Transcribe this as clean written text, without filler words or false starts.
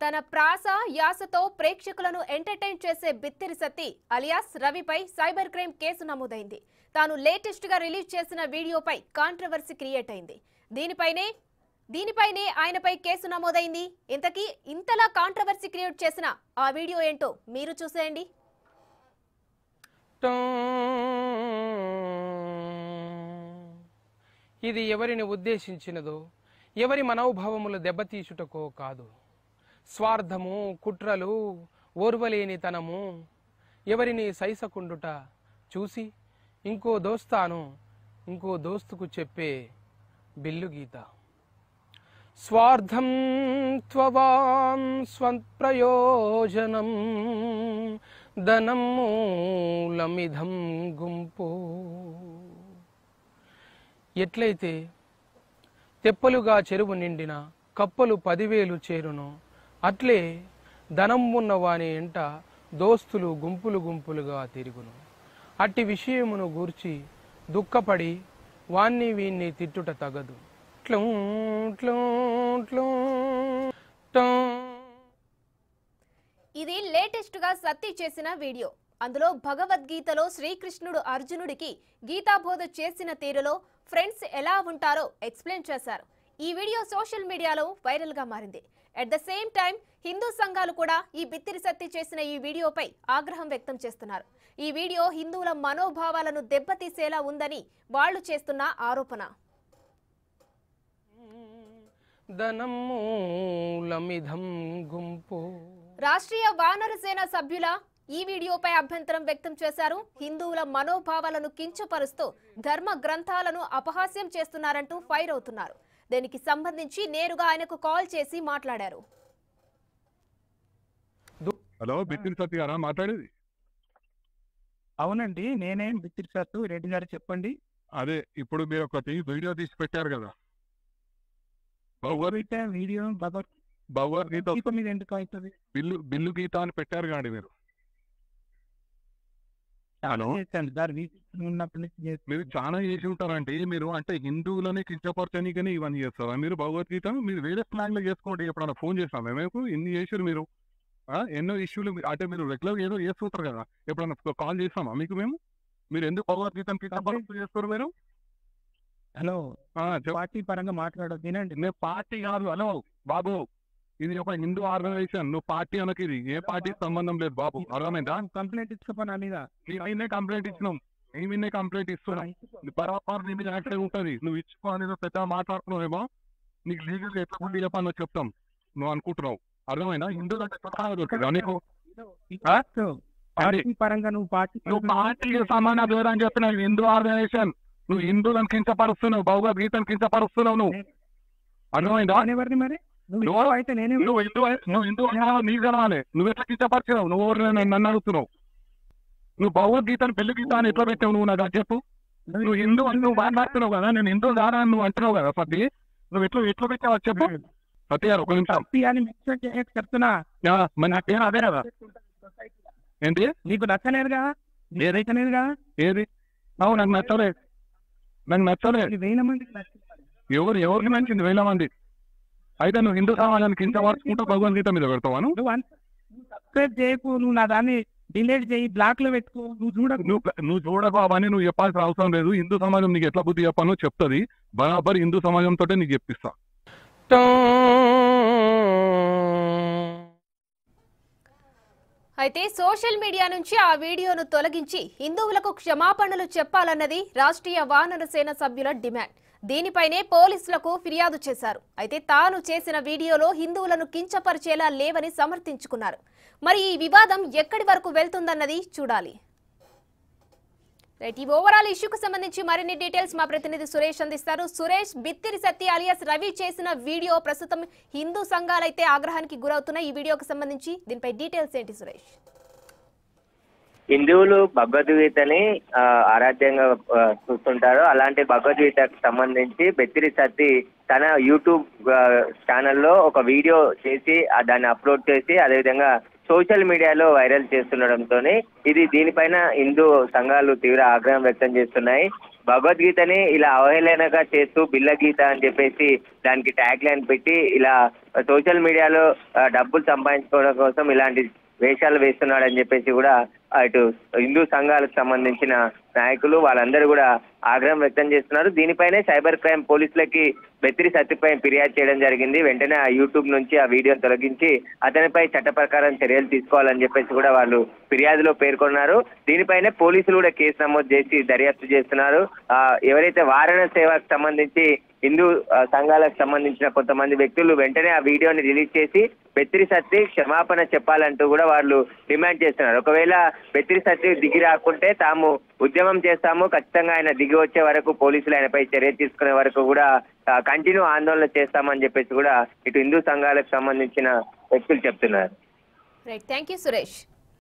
తన ప్రాస యాసతో ప్రేక్షకులను ఎంటర్టైన్ చేసే బిత్తిరి సత్తి అలియాస్ రవిపై సైబర్ క్రైమ్ కేసు నమోదైంది. తాను లేటెస్ట్ గా రిలీజ్ చేసిన వీడియోపై కాంట్రవర్సీ క్రియేట్ అయింది. దీనిపైనే ఆయనపై కేసు నమోదైంది. ఇంతలా కాంట్రవర్సీ క్రియేట్ చేసిన ఆ వీడియో ఏంటో మీరు చూసేయండి. ఇది ఎవరిని ఉద్దేశించినదో, ఎవరి మనోభావములు దెబ్బతీసుటకో కాదు. స్వార్థము, కుట్రలు, ఓర్వలేనితనము, ఎవరిని సైసకుండుట చూసి ఇంకో దోస్తుకు చెప్పే బిల్లు గీత. స్వార్థం త్వవాం స్వప్రయోజనం ధనం మూలమిధం గుంపు. ఎట్లయితే తెప్పలుగా చెరువు నిండిన కప్పలు 10,000 చేరును, అట్లే ధనం ఉన్నవాని ఎంట దోస్తులు గుంపులుగా తిరుగును. అట్టి విషయమును గూర్చి దుఃఖపడి వాన్ని వీన్ని తిట్టుట తగదు. ఇది లేటెస్ట్ గా సత్తి చేసిన వీడియో. అందులో భగవద్గీతలో శ్రీకృష్ణుడు అర్జునుడికి గీతాబోధ చేసిన తీరులో ఫ్రెండ్స్ ఎలా ఉంటారో ఎక్స్ప్లెయిన్ చేశారు. ఈ వీడియో సోషల్ మీడియాలో వైరల్ గా మారింది. At the same time Hindu సంఘాలు కూడా ఈ బిత్తిరి సత్తి చేసిన ఈ వీడియోపై ఆగ్రహం వ్యక్తం చేస్తున్నారు. ఈ వీడియో హిందువుల మనోభావాలను దెబ్బతీసేలా ఉందని వాళ్ళు చేస్తున్న ఆరోపణ. రాష్ట్రీయ వానర సేన సభ్యుల ఈ వీడియోపై అభ్యంతరం వ్యక్తం చేశారు. హిందువుల మనోభావాలను కించపరుస్తూ ధర్మ గ్రంథాలను అపహాస్యం చేస్తున్నారంటూ ఫైర్ అవుతున్నారు. దీనికి సంబంధించి నేరుగా ఆయనకు కాల్ చేసి మాట్లాడారు. హలో, బిత్తిరి సత్తి గారా మాట్లాడేది? అవునండి, నేనే బిత్తిరి సత్తు రెడ్డి గారు, చెప్పండి. అదే ఇప్పుడు మీరు ఒకటి వీడియో తీసి పెట్టారు కదా, వీడియో భగవద్గీత మీద ఎందుకు అవుతుంది? బిల్లు గీత అని పెట్టారు కాండి మీరు. మీరు చాలా చేసి ఉంటారంటే, మీరు అంటే హిందువులని కించపరచనికని ఇవన్నీ చేస్తారా మీరు? భగవద్గీత మీరు వేరే స్లాంగ్ లో చేసుకోండి. ఎప్పుడన్నా ఫోన్ చేస్తాం మేము, ఇన్ని చేసారు మీరు. ఎన్నో ఇష్యూలు అంటే మీరు రెగ్యులర్ ఏదో చేస్తుంటారు కదా, ఎప్పుడన్నా కాల్ చేస్తామా మీకు మేము? మీరు ఎందుకు భగవద్గీతను కించపరుస్తూ చేస్తారు మీరు? హలో, పార్టీ పరంగా మాట్లాడదు తినండి. నేను పార్టీ కాదు. హలో బాబు, ఇది ఒక హిందూ ఆర్గనైజేషన్. నువ్వు పార్టీ అనకి, ఇది ఏ పార్టీ సంబంధం లేదు బాబు, అర్థమైందా? కంప్లైంట్ ఇచ్చుకోపని మీద అయినే కంప్లైంట్ ఇచ్చినాం, ఏమిన్నే కంప్లైంట్ ఇస్తున్నాం. బరాబర్ నీ మీద యాక్షన్ ఉంటుంది. నువ్వు ఇచ్చుకో అనేది పెద్ద మాట్లాడుతున్నావేమో, నీకు లీగల్ ఎట్లా గుండి చెప్పాలో చెప్తాం. నువ్వు అనుకుంటున్నావు, అర్థమైనా? హిందూ నీకు పార్టీ పరంగా నువ్వు పార్టీకి సమాన దూరం అని చెప్పిన హిందూ ఆర్గనైజేషన్. నువ్వు హిందువులను కించపరుస్తున్నావు, భగవద్గీతను కించపరుస్తున్నావు. నువ్వు అర్థమైందా? ఎవరిని మరి నువ్వు అయితే నేనే నువ్వు హిందూ నీకు కలవాలి. నువ్వు ఎట్లా కించపరిచినావు? నువ్వు నన్ను అడుగుతున్నావు. నువ్వు భగవద్గీతను పెళ్లి గీత అని ఎట్లా పెట్టావు? నువ్వు నాకు చెప్పు. నువ్వు హిందూ అని నువ్వు మాట్లాడుతున్నావు కదా, నేను హిందూ దారా అని నువ్వు అంటున్నావు కదా సతీ. నువ్వు ఎట్లా పెట్టావు చెప్పు సతీ గారు. ఒక నిమిషం చెప్తున్నా, మరి నాకేం అదే కదా. ఏంటి నీకు నచ్చలేదు కదా? ఏదైతేలేదు కదా? ఏది? నాకు నచ్చలేదు. నాకు నచ్చలేదు. 1000 మందికి ఎవరికి నచ్చింది? 1000 మంది అయితే నువ్వు హిందూ సమాజానికి ఇంత వరుసుకుంటూ భగవద్గీత మీద పెడతావా? నువ్వు సబ్స్క్రైబ్ చేయకు, నువ్వు నా దాన్ని డిలీట్ చేయి, బ్లాక్ లో పెట్టుకో. నువ్వు చూడకు, అవన్నీ నువ్వు చెప్పాల్సిన అవసరం లేదు. హిందూ సమాజం నీకు ఎట్లా బుద్ధి చెప్పానో చెప్తుంది. బరాబర్ హిందూ సమాజంతో నీకు చెప్పిస్తా. అయితే సోషల్ మీడియా నుంచి ఆ వీడియోను తొలగించి హిందువులకు క్షమాపణలు చెప్పాలన్నది రాష్ట్రీయ వానర సేన సభ్యుల డిమాండ్. దీనిపైనే పోలీసులకు ఫిర్యాదు చేశారు. అయితే తాను చేసిన వీడియోలో హిందువులను కించపరిచేలా లేవని సమర్థించుకున్నారు. మరి ఈ వివాదం ఎక్కడి వరకు వెళ్తుందన్నది చూడాలి. రైట్, ఈ ఓవరాల్ ఇష్యూకు సంబంధించి మరిన్ని డీటెయిల్స్ మా ప్రతినిధి సురేష్ అందిస్తారు. సురేష్, బిత్తిరి సత్తి అలియాస్ రవి చేసిన వీడియో ప్రస్తుతం హిందూ సంఘాలైతే ఆగ్రహానికి గురవుతున్నాయి. ఈ వీడియోకి సంబంధించి దీనిపై డీటెయిల్స్ ఏంటి సురేష్? హిందువులు భగవద్గీతని ఆరాధ్యంగా చూస్తుంటారు. అలాంటి భగవద్గీతకు సంబంధించి బిత్తిరి సత్తి తన యూట్యూబ్ ఛానల్లో ఒక వీడియో చేసి దాన్ని అప్లోడ్ చేసి, అదేవిధంగా సోషల్ మీడియాలో వైరల్ చేస్తుండడంతోనే దీనిపైన హిందూ సంఘాలు తీవ్ర ఆగ్రహం వ్యక్తం చేస్తున్నాయి. భగవద్గీతని ఇలా అవహేళనగా చేస్తూ బిల్ల గీత అని చెప్పేసి దానికి ట్యాగ్ లైన్ పెట్టి ఇలా సోషల్ మీడియాలో డబ్బులు సంపాదించుకోవడం కోసం ఇలాంటి వేషాలు వేస్తున్నాడని చెప్పేసి కూడా ఇటు హిందూ సంఘాలకు సంబంధించిన నాయకులు వాళ్ళందరూ కూడా ఆగ్రహం వ్యక్తం చేస్తున్నారు. దీనిపైనే సైబర్ క్రైమ్ పోలీసులకి బెత్తిరి సత్తిపై ఫిర్యాదు చేయడం జరిగింది. వెంటనే ఆ యూట్యూబ్ నుంచి ఆ వీడియోను తొలగించి అతనిపై చట్ట ప్రకారం చర్యలు తీసుకోవాలని చెప్పేసి కూడా వాళ్ళు ఫిర్యాదులో పేర్కొన్నారు. దీనిపైనే పోలీసులు కూడా కేసు నమోదు చేసి దర్యాప్తు చేస్తున్నారు. ఎవరైతే వారణ సేవకు సంబంధించి హిందూ సంఘాలకు సంబంధించిన కొంతమంది వ్యక్తులు వెంటనే ఆ వీడియోని రిలీజ్ చేసి బెత్తిరి సత్తి క్షమాపణ చెప్పాలంటూ కూడా వాళ్ళు డిమాండ్ చేస్తున్నారు. ఒకవేళ బెత్తిరి సత్తి దిగి రాకుంటే తాము ఉద్యమం చేస్తాము, ఖచ్చితంగా ఆయన దిగి వచ్చే వరకు పోలీసులు ఆయనపై చర్య తీసుకునే వరకు కూడా కంటిన్యూ ఆందోళన చేస్తామని చెప్పేసి కూడా ఇటు హిందూ సంఘాలకు సంబంధించిన వ్యక్తులు చెప్తున్నారు. Right, thank you Suresh.